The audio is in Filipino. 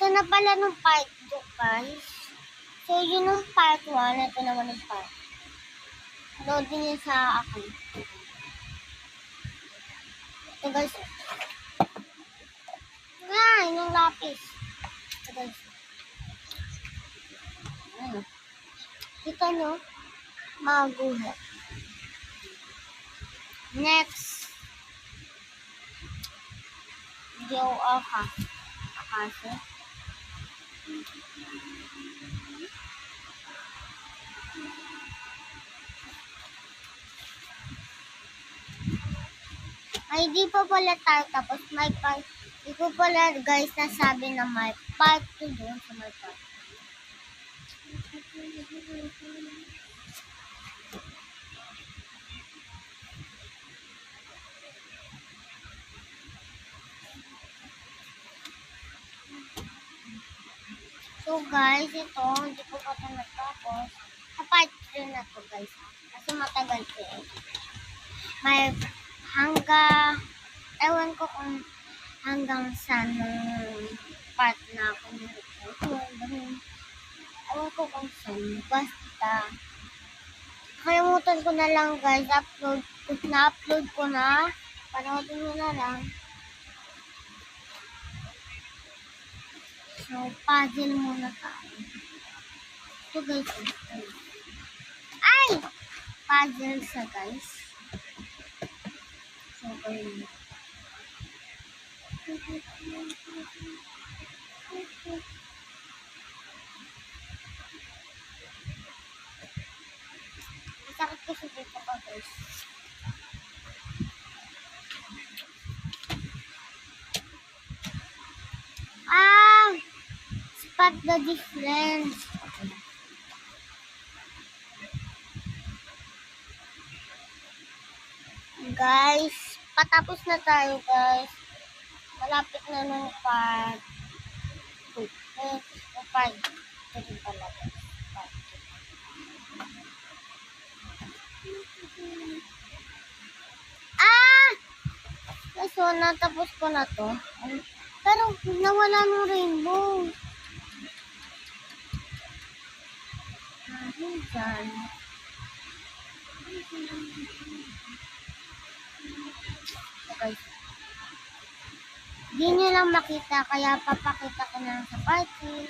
Ito na pala nung part 2, guys. So, yun yung part 1. Ito naman yung part. Load din yun sa akin. Ito, guys. Yan, yung lapis. Ito, guys. Kita nyo? Maguhit. Next. Joe Akase. Ay, di pa pala tayo tapos may part. Di ko pala guys nasabi na may part 2 doon sa may part. So guys, ito, hindi ko pa ito natapos. Sa part 3 na to guys. Kasi matagal ko eh. May ewan ko kung hanggang sa nung part na ako nito. Ewan ko kung saan. Basta, kalimutan ko na lang guys. Na-upload ko na. Panoodin mo na lang. So, puzzle muna tayo. Ito guys. Ay! Puzzle sa guys. So, ayun. Masakit kasi dito pa guys. Spot the difference. Guys, patapos na tayo guys. Malapit na ng part 2. Part 2 pala guys. So, natapos ko na to. Pero, nawala ng rainbow. Dyan. Okay. Di nyo lang makita, kaya papakita ko na sa party.